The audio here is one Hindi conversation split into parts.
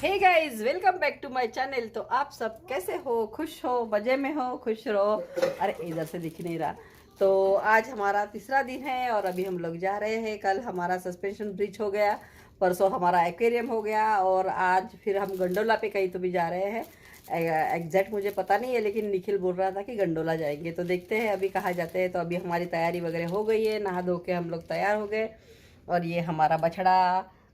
Hey guys, welcome back to my channel. तो आप सब कैसे हो? खुश हो, मजे में हो, खुश रहो। अरे इधर से दिख नहीं रहा। तो आज हमारा तीसरा दिन है और अभी हम लोग जा रहे हैं। कल हमारा सस्पेंशन ब्रिज हो गया, परसों हमारा एक्वेरियम हो गया और आज फिर हम गंडोला पे कहीं तो भी जा रहे हैं। एग्जैक्ट मुझे पता नहीं है, लेकिन निखिल बोल रहा था कि गंडोला जाएंगे। तो देखते हैं अभी कहाँ जाते हैं। तो अभी हमारी तैयारी वगैरह हो गई है, नहा धो के हम लोग तैयार हो गए। और ये हमारा बछड़ा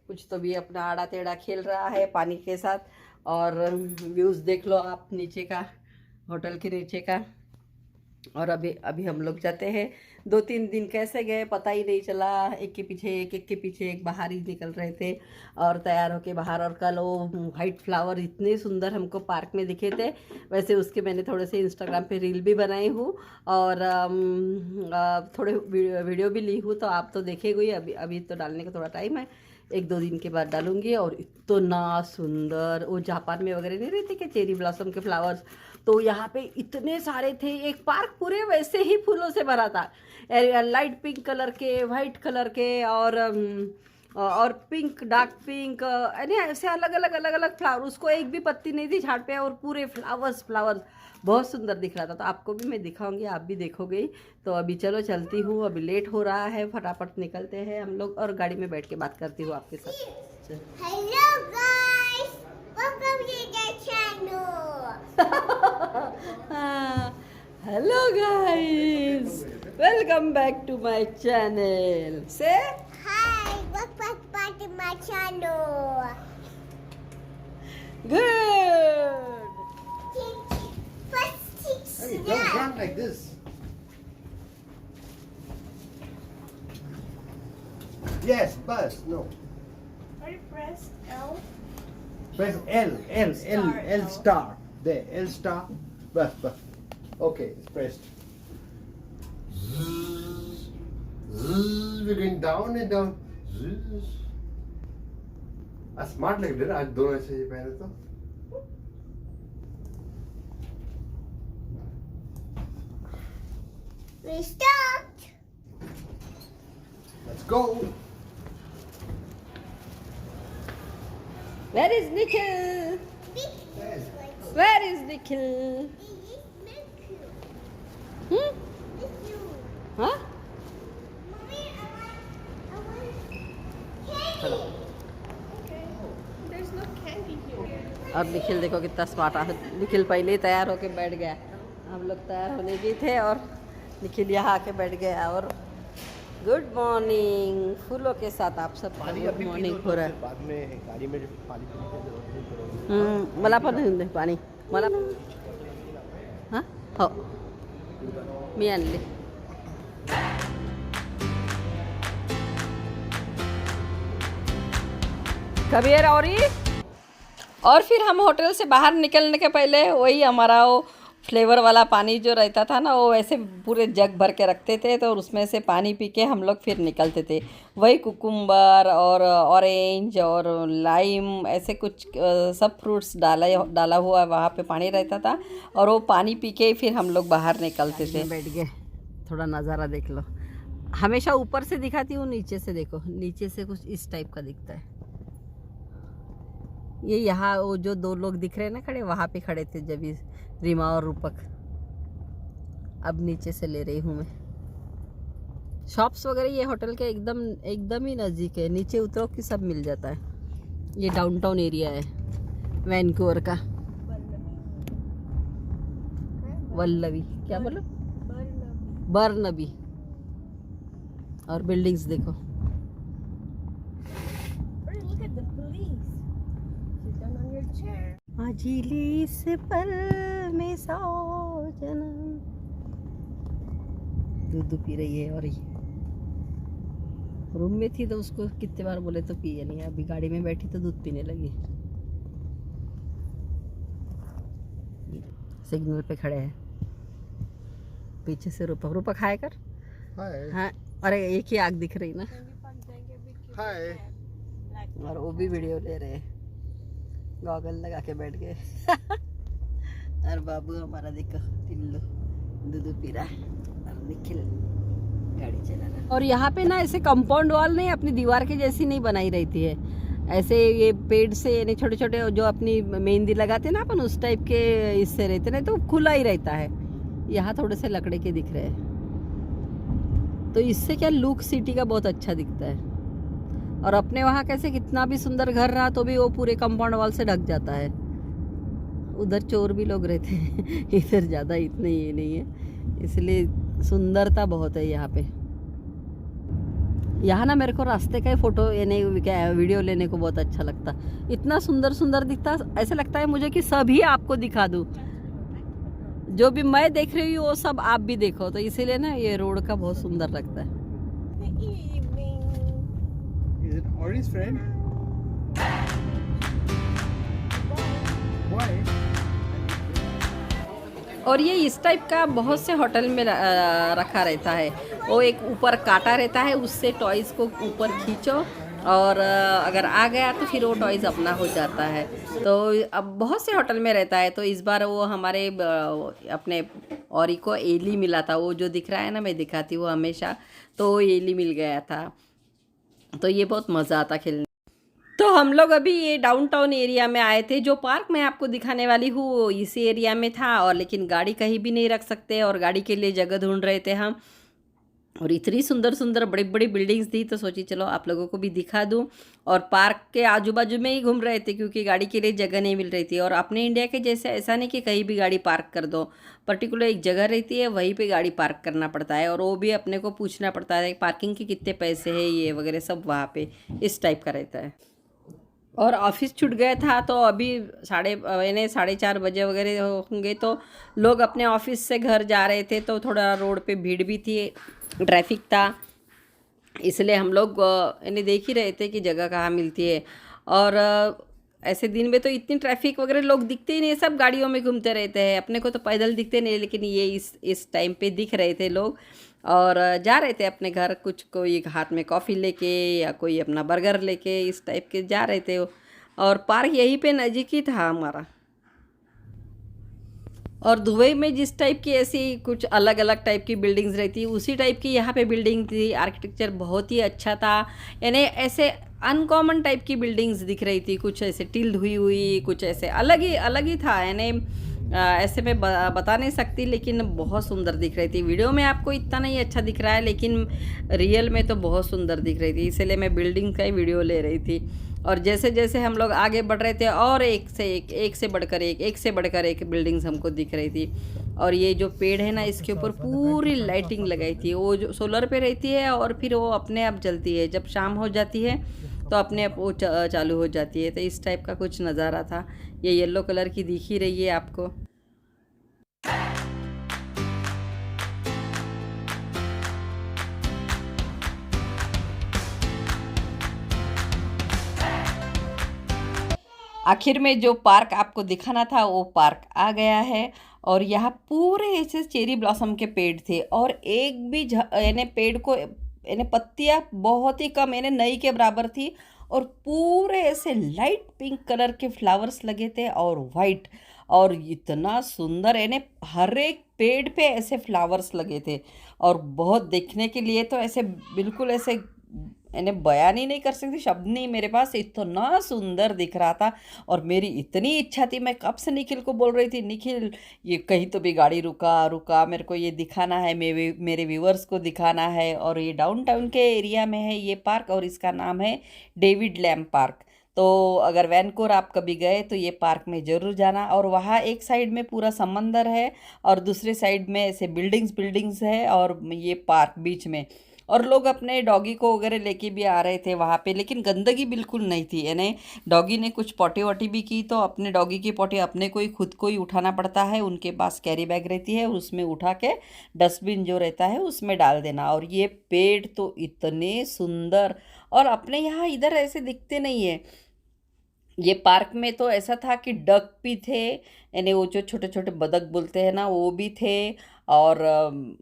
कुछ तो भी अपना आड़ा टेढ़ा खेल रहा है पानी के साथ। और व्यूज़ देख लो आप नीचे का, होटल के नीचे का। और अभी अभी हम लोग जाते हैं। 2-3 दिन कैसे गए पता ही नहीं चला, एक के पीछे एक के पीछे एक बाहर ही निकल रहे थे और तैयार होके बाहर। और कल वो वाइट फ्लावर इतने सुंदर हमको पार्क में दिखे थे। वैसे उसके मैंने थोड़े से इंस्टाग्राम पे रील भी बनाई हूँ और थोड़े वीडियो भी ली हूँ, तो आप तो देखेंगे ही। अभी अभी तो डालने का थोड़ा टाइम है, 1-2 दिन के बाद डालूंगी। और इतना सुंदर वो जापान में वगैरह नहीं रहते कि चेरी ब्लॉसम के फ्लावर्स, तो यहाँ पे इतने सारे थे। एक पार्क पूरे वैसे ही फूलों से भरा था, लाइट पिंक कलर के, वाइट कलर के और पिंक, डार्क पिंक, यानी ऐसे अलग अलग फ्लावर। उसको एक भी पत्ती नहीं थी झाड़ पे और पूरे फ्लावर्स फ्लावर्स बहुत सुंदर दिख रहा था। तो आपको भी मैं दिखाऊंगी, आप भी देखोगे। तो अभी चलो चलती हूँ, अभी लेट हो रहा है, फटाफट निकलते हैं हम लोग और गाड़ी में बैठ के बात करती हूँ आपके साथ। Hello guys, welcome to the channel. Hello guys, welcome back to my channel. Say hi, welcome to my channel. Good. Hey, don't run like this. Yes, bus. No. Are you press L? Press L. L. L. L star. There. L star. Bus. Bus. Okay, it's pressed. Zzz. Zzz. We're going down and down. Zzz. Smart लग रहा है आज दोनों ऐसे ही पहने तो. We start. Let's go. Where is Nikhil? Yes. Where is Nikhil? Huh? चलो। और निखिल देखो कितना स्मार्ट है। निखिल पहले ही तैयार होके बैठ गया। हम लोग तैयार होने गए थे और निखिल यहाँ आके बैठ गया। और गुड मॉर्निंग फूलों के साथ आप सब गुड मॉर्निंग हो रहा है। बाद में गाड़ी में पानी पीने की जरूरत नहीं पड़ेगी। मला पण नाही पाणी मला। हां हो, मी आणले। कबीर और फिर हम होटल से बाहर निकलने के पहले वही हमारा वो फ्लेवर वाला पानी जो रहता था ना, वो ऐसे पूरे जग भर के रखते थे। तो उसमें से पानी पी के हम लोग फिर निकलते थे। वही कुकुम्बर और ऑरेंज और लाइम ऐसे कुछ सब फ्रूट्स डाला हुआ वहाँ पे पानी रहता था। और वो पानी पी के फिर हम लोग बाहर निकलते थे। बैठ गए, थोड़ा नज़ारा देख लो। हमेशा ऊपर से दिखाती हूँ, नीचे से देखो। नीचे से कुछ इस टाइप का दिखता है। ये यहाँ वो जो 2 लोग दिख रहे हैं ना खड़े, वहाँ पे खड़े थे जब ये रीमा और रूपक। अब नीचे से ले रही हूँ मैं। शॉप्स वगैरह ये होटल के एकदम ही नज़दीक है। नीचे उतरो कि सब मिल जाता है। ये डाउनटाउन एरिया है वैनकूवर का। वल्लवी क्या बोलो? बर्नबी। और बिल्डिंग्स देखो। आजिली से पल में 100 जन्म। दूध पी रही है। और ये रूम में थी तो उसको कितने बार बोले तो पिए नहीं। अभी गाड़ी में बैठी तो दूध पीने लगी। सिग्नल पे खड़े हैं, पीछे से रूपक हाय कर। हाँ, अरे एक ही आग दिख रही ना। हाय। और वो भी वीडियो ले रहे हैं, गॉगल लगा के बैठ गए। और बाबू हमारा देखो टिल्लू दूध पी रहा है और निखिल गाड़ी चला रहा है। और यहाँ पे ना ऐसे कंपाउंड वॉल नहीं, अपनी दीवार के जैसी नहीं बनाई रहती है। ऐसे ये पेड़ से यानी छोटे छोटे जो अपनी मेहंदी लगाते हैं ना अपन, उस टाइप के इससे रहते ना, तो खुला ही रहता है। यहाँ थोड़े से लकड़े के दिख रहे हैं, तो इससे क्या लुक सिटी का बहुत अच्छा दिखता है। और अपने वहाँ कैसे कितना भी सुंदर घर रहा तो भी वो पूरे कंपाउंड वॉल से ढक जाता है। उधर चोर भी लोग रहते हैं इधर ज़्यादा इतने ये नहीं है, इसलिए सुंदरता बहुत है यहाँ पे। यहाँ ना मेरे को रास्ते का ही फोटो यानी क्या वीडियो लेने को बहुत अच्छा लगता, इतना सुंदर सुंदर दिखता, ऐसा लगता है मुझे कि सभी आपको दिखा दूँ, जो भी मैं देख रही हूँ वो सब आप भी देखो, तो इसीलिए ना ये रोड का बहुत सुंदर लगता है। Is it orange friend? Why? और ये इस टाइप का बहुत से होटल में रखा रहता है। वो एक ऊपर कांटा रहता है, उससे टॉयज़ को ऊपर खींचो और अगर आ गया तो फिर वो टॉयज़ अपना हो जाता है। तो अब बहुत से होटल में रहता है। तो इस बार वो हमारे अपने औरी को एली मिला था, वो जो दिख रहा है ना, मैं दिखाती हूँ हमेशा, तो एली मिल गया था, तो ये बहुत मज़ा आता खेलने। तो हम लोग अभी ये डाउनटाउन एरिया में आए थे। जो पार्क मैं आपको दिखाने वाली हूँ वो इसी एरिया में था, और लेकिन गाड़ी कहीं भी नहीं रख सकते और गाड़ी के लिए जगह ढूंढ रहे थे हम। और इतनी सुंदर सुंदर बड़ी बड़ी बिल्डिंग्स थी, तो सोची चलो आप लोगों को भी दिखा दूं। और पार्क के आजू बाजू में ही घूम रहे थे क्योंकि गाड़ी के लिए जगह नहीं मिल रही थी। और अपने इंडिया के जैसे ऐसा नहीं कि कहीं भी गाड़ी पार्क कर दो, पर्टिकुलर एक जगह रहती है, वहीं पे गाड़ी पार्क करना पड़ता है, और वो भी अपने को पूछना पड़ता है पार्किंग के कितने पैसे है, ये वगैरह सब वहाँ पे इस टाइप का रहता है। और ऑफिस छूट गया था, तो अभी 4:30 बजे वगैरह होंगे, तो लोग अपने ऑफिस से घर जा रहे थे, तो थोड़ा रोड पे भीड़ भी थी, ट्रैफिक था, इसलिए हम लोग यानी देख ही रहे थे कि जगह कहाँ मिलती है। और ऐसे दिन में तो इतनी ट्रैफिक वगैरह लोग दिखते ही नहीं, सब गाड़ियों में घूमते रहते हैं, अपने को तो पैदल दिखते नहीं, लेकिन ये इस टाइम पे दिख रहे थे लोग और जा रहे थे अपने घर, कुछ कोई हाथ में कॉफ़ी लेके या कोई अपना बर्गर लेके, इस टाइप के जा रहे थे। और पार्क यहीं पे नज़दीक ही था हमारा। और दुबई में जिस टाइप की ऐसी कुछ अलग अलग टाइप की बिल्डिंग्स रहती है, उसी टाइप की यहाँ पे बिल्डिंग थी। आर्किटेक्चर बहुत ही अच्छा था, यानी ऐसे अनकॉमन टाइप की बिल्डिंग्स दिख रही थी, कुछ ऐसे टिल्ड हुई, कुछ ऐसे अलग ही था, यानी ऐसे मैं बता नहीं सकती, लेकिन बहुत सुंदर दिख रही थी। वीडियो में आपको इतना नहीं अच्छा दिख रहा है, लेकिन रियल में तो बहुत सुंदर दिख रही थी, इसलिए मैं बिल्डिंग का ही वीडियो ले रही थी। और जैसे जैसे हम लोग आगे बढ़ रहे थे, और एक से बढ़कर एक बिल्डिंग्स हमको दिख रही थी। और ये जो पेड़ है ना, इसके ऊपर पूरी लाइटिंग लगाई थी, वो जो सोलर पे रहती है, और फिर वो अपने आप जलती है, जब शाम हो जाती है तो अपने आप वो चालू हो जाती है। तो इस टाइप का कुछ नज़ारा था। ये येलो कलर की दिख ही रही है आपको। आखिर में जो पार्क आपको दिखाना था वो पार्क आ गया है। और यहाँ पूरे ऐसे चेरी ब्लॉसम के पेड़ थे, और एक भी यानी पेड़ को यानी पत्तियाँ बहुत ही कम, यानी नई के बराबर थी, और पूरे ऐसे लाइट पिंक कलर के फ्लावर्स लगे थे और वाइट, और इतना सुंदर, यानी हर एक पेड़ पे ऐसे फ्लावर्स लगे थे। और बहुत देखने के लिए तो ऐसे बिल्कुल ऐसे यानी बयान ही नहीं कर सकती, शब्द नहीं मेरे पास, इतना सुंदर दिख रहा था। और मेरी इतनी इच्छा थी, मैं कब से निखिल को बोल रही थी, निखिल ये कहीं तो भी गाड़ी रुका मेरे को ये दिखाना है, मेरे व्यूवर्स को दिखाना है। और ये डाउनटाउन के एरिया में है ये पार्क, और इसका नाम है डेविड लैम पार्क। तो अगर वैनकूवर आप कभी गए तो ये पार्क में ज़रूर जाना। और वहाँ एक साइड में पूरा समंदर है, और दूसरे साइड में ऐसे बिल्डिंग्स है, और ये पार्क बीच में। और लोग अपने डॉगी को वगैरह लेके भी आ रहे थे वहाँ पे, लेकिन गंदगी बिल्कुल नहीं थी, यानी डॉगी ने कुछ पॉटी वॉटी भी की, तो अपने डॉगी की पॉटी अपने को ही खुद को ही उठाना पड़ता है। उनके पास कैरी बैग रहती है, उसमें उठा के डस्टबिन जो रहता है उसमें डाल देना। और ये पेड़ तो इतने सुंदर, और अपने यहाँ इधर ऐसे दिखते नहीं है। ये पार्क में तो ऐसा था कि डक भी थे, यानी वो जो छोटे छोटे बतख बोलते हैं ना, वो भी थे। और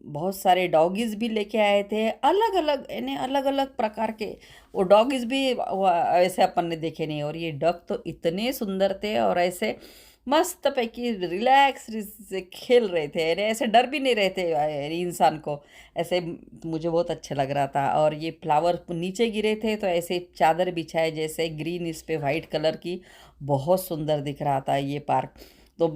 बहुत सारे डॉगीज़ भी लेके आए थे, अलग अलग, यानी अलग अलग प्रकार के वो डॉगीज़ भी ऐसे अपन ने देखे नहीं। और ये डक तो इतने सुंदर थे, और ऐसे मस्त पैकी रिलैक्स से खेल रहे थे, यानी ऐसे डर भी नहीं रहते यानी इंसान को। ऐसे मुझे बहुत अच्छा लग रहा था। और ये फ्लावर नीचे गिरे थे तो ऐसे चादर बिछाए जैसे ग्रीन, इस पे वाइट कलर की, बहुत सुंदर दिख रहा था ये पार्क। तो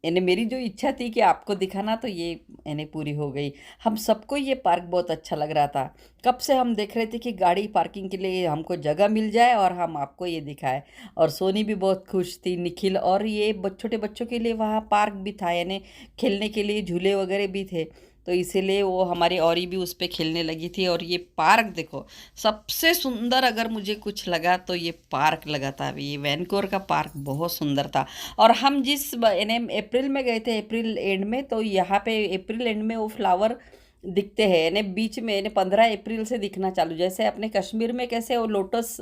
यानी मेरी जो इच्छा थी कि आपको दिखाना, तो ये यानी पूरी हो गई। हम सबको ये पार्क बहुत अच्छा लग रहा था। कब से हम देख रहे थे कि गाड़ी पार्किंग के लिए हमको जगह मिल जाए और हम आपको ये दिखाए। और सोनी भी बहुत खुश थी, निखिल, और ये छोटे बच्चों के लिए वहाँ पार्क भी था, यानी खेलने के लिए झूले वगैरह भी थे। तो इसीलिए वो हमारी औरी भी उस पे खेलने लगी थी। और ये पार्क देखो, सबसे सुंदर अगर मुझे कुछ लगा तो ये पार्क लगा था। ये वैनकूवर का पार्क बहुत सुंदर था। और हम जिस यानी अप्रैल में गए थे, अप्रैल एंड में, तो यहाँ पे अप्रैल एंड में वो फ्लावर दिखते हैं, यानी बीच में, यानी 15 अप्रैल से दिखना चालू। जैसे अपने कश्मीर में कैसे वो लोटस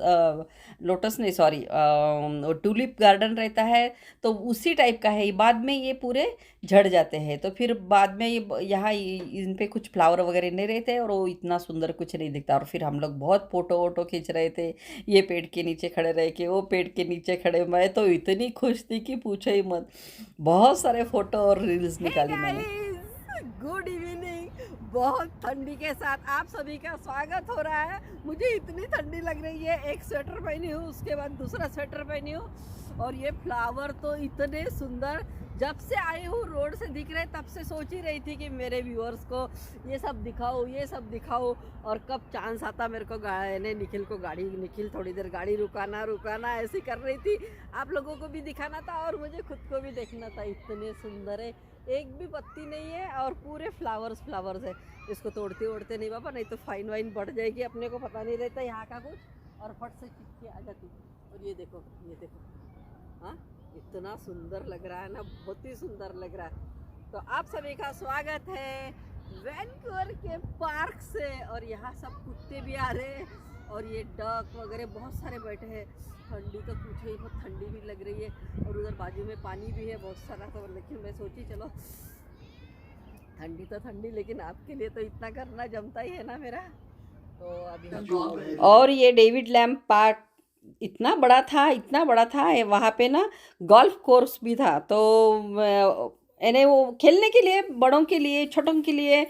नहीं, सॉरी, वो टूलिप गार्डन रहता है, तो उसी टाइप का है। बाद में ये पूरे झड़ जाते हैं, तो फिर बाद में ये यहाँ इन पे कुछ फ्लावर वगैरह नहीं रहते और वो इतना सुंदर कुछ नहीं दिखता। और फिर हम लोग बहुत फ़ोटो वोटो खींच रहे थे, ये पेड़ के नीचे खड़े रह के, वो पेड़ के नीचे खड़े। मैं तो इतनी खुश थी कि पूछो ही मत। बहुत सारे फ़ोटो और रील्स निकाली मैंने। Good evening. बहुत ठंडी के साथ आप सभी का स्वागत हो रहा है। मुझे इतनी ठंडी लग रही है, एक स्वेटर पहनी हूँ, उसके बाद दूसरा स्वेटर पहनी हूँ। और ये फ्लावर तो इतने सुंदर, जब से आई हूँ रोड से दिख रहे, तब से सोच ही रही थी कि मेरे व्यूअर्स को ये सब दिखाओ, ये सब दिखाओ। और कब चांस आता मेरे को निखिल को गाड़ी, निखिल थोड़ी देर गाड़ी रुकाना रुकाना ऐसी कर रही थी। आप लोगों को भी दिखाना था और मुझे खुद को भी देखना था। इतने सुंदर है, एक भी पत्ती नहीं है और पूरे फ्लावर्स है। इसको तोड़ते ओड़ते नहीं बाबा, नहीं तो फाइन वाइन बढ़ जाएगी, अपने को पता नहीं रहता यहाँ का कुछ, और फट से चिपके आ जाती। और ये देखो, ये देखो, हाँ इतना सुंदर लग रहा है ना, बहुत ही सुंदर लग रहा है। तो आप सभी का स्वागत है वैनकूवर के पार्क से। और यहाँ सब कुत्ते भी आ रहे हैं और ये डक वगैरह बहुत सारे बैठे हैं। ठंडी तो पूछो ही, बहुत ठंडी भी लग रही है। और उधर बाजू में पानी भी है बहुत सारा। तो लेकिन मैं सोची चलो ठंडी तो ठंडी, लेकिन आपके लिए तो इतना करना जमता ही है ना मेरा। तो अभी और ये डेविड लैम्प पार्क इतना बड़ा था, इतना बड़ा था। वहाँ पे ना गोल्फ कोर्स भी था। तो यानी वो खेलने के लिए, बड़ों के लिए, छोटों के लिए,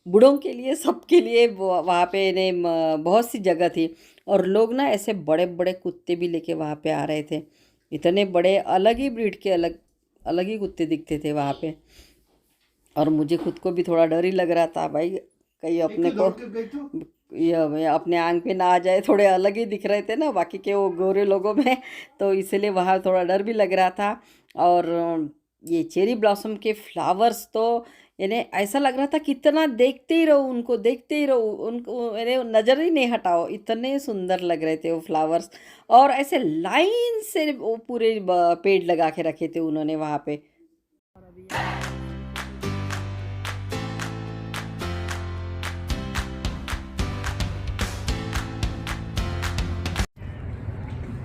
बूढ़ों के लिए, सबके लिए वहाँ पे ने बहुत सी जगह थी। और लोग ना ऐसे बड़े बड़े कुत्ते भी लेके वहाँ पे आ रहे थे। इतने बड़े, अलग ही ब्रीड के, अलग अलग ही कुत्ते दिखते थे वहाँ पे। और मुझे खुद को भी थोड़ा डर ही लग रहा था भाई, कहीं अपने को ये अपने आंख पे ना आ जाए। थोड़े अलग ही दिख रहे थे ना बाकी के वो गोरे लोगों में, तो इसलिए वहाँ थोड़ा डर भी लग रहा था। और ये चेरी ब्लॉसम के फ्लावर्स तो यानी ऐसा लग रहा था कितना देखते ही रहो, उनको देखते ही रहो, उनको यानी नज़र ही नहीं हटाओ, इतने सुंदर लग रहे थे वो फ्लावर्स। और ऐसे लाइन से वो पूरे पेड़ लगा के रखे थे उन्होंने वहाँ पे।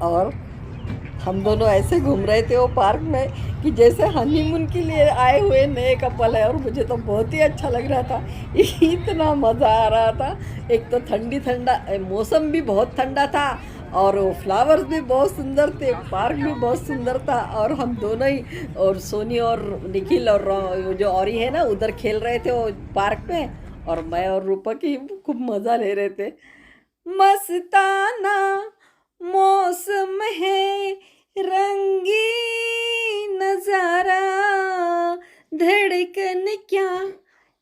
और हम दोनों ऐसे घूम रहे थे वो पार्क में कि जैसे हनीमून के लिए आए हुए नए कपल है। और मुझे तो बहुत ही अच्छा लग रहा था, इतना मज़ा आ रहा था। एक तो ठंडा मौसम भी बहुत ठंडा था और वो फ्लावर्स भी बहुत सुंदर थे, पार्क भी बहुत सुंदर था। और हम दोनों ही, और सोनी और निखिल और जो औरी है ना, उधर खेल रहे थे वो पार्क में, और मैं और रूपक ही खूब मज़ा ले रहे थे। मस्ताना मौसम है, रंगी नजारा, धड़कन क्या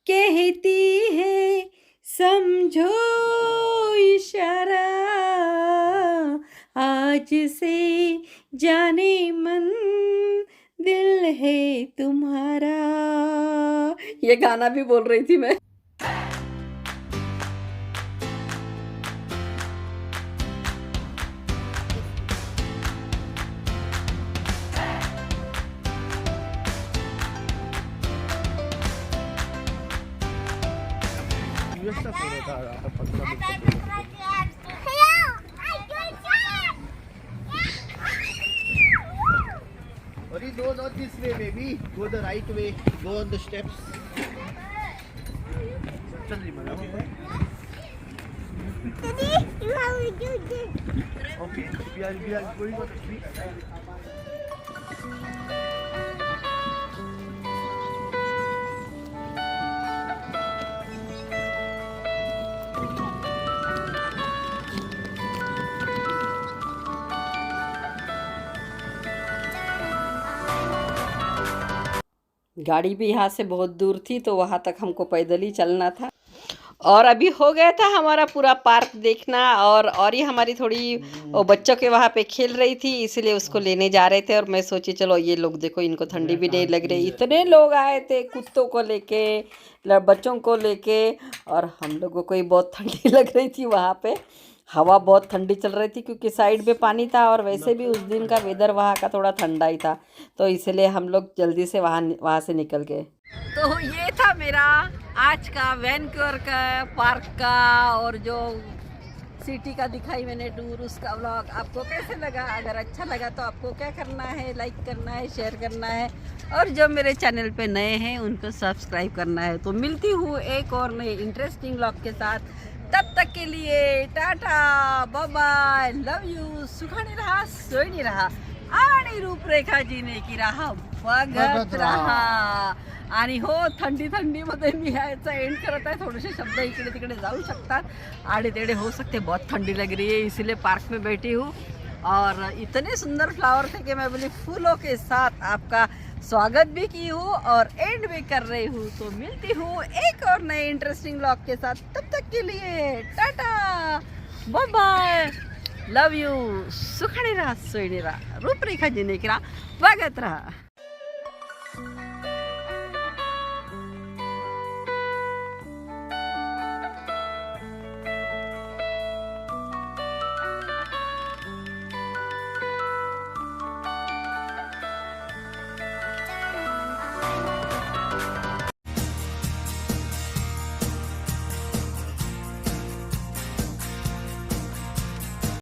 कहती है, समझो इशारा, आज से जाने मन दिल है तुम्हारा। ये गाना भी बोल रही थी मैं। Go not this way, baby. Go the right way. Go on the steps. Daddy, you have to do this. Okay. We are going on the street. गाड़ी भी यहाँ से बहुत दूर थी तो वहाँ तक हमको पैदल ही चलना था। और अभी हो गया था हमारा पूरा पार्क देखना। और ये हमारी थोड़ी वो बच्चों के वहाँ पे खेल रही थी, इसलिए उसको लेने जा रहे थे। और मैं सोची चलो ये लोग देखो, इनको ठंडी भी नहीं लग रही। इतने लोग आए थे कुत्तों को लेके, बच्चों को लेके, और हम लोगों को ही बहुत ठंडी लग रही थी। वहाँ पे हवा बहुत ठंडी चल रही थी क्योंकि साइड में पानी था, और वैसे भी उस दिन का वेदर वहाँ का थोड़ा ठंडा ही था, तो इसलिए हम लोग जल्दी से वहाँ से निकल गए। तो ये था मेरा आज का वैनकूवर का पार्क का और जो सिटी का दिखाई मैंने टूर, उसका व्लॉग आपको कैसे लगा? अगर अच्छा लगा तो आपको क्या करना है, लाइक करना है, शेयर करना है, और जो मेरे चैनल पे नए हैं उनको सब्सक्राइब करना है। तो मिलती हूँ एक और नए इंटरेस्टिंग व्लॉग के साथ, तब तक के लिए tata bye bye, love you. सुखाने रहा सोई रहा आणि रूपरेखा जीने की राह बघत राहा। आणि हो, थंडी थंडीमध्ये मी ह्याचा एंड करत आहे। थोडेसे शब्द इकडे तिकडे जाऊ शकतात, आड़े टेढ़े हो सकते। बहुत ठंडी लग रही है इसलिए पार्क में बैठी हूँ, और इतने सुंदर फ्लावर थे कि मैं बोली फूलों के साथ आपका स्वागत भी की हूँ और एंड भी कर रही हूँ। तो मिलती हूँ एक और नए इंटरेस्टिंग व्लॉग के साथ, तब तक के लिए tata bye bye, love you. सुखाने रहा सोई रहा, रूपरेखा जीने की राह बघत रहा।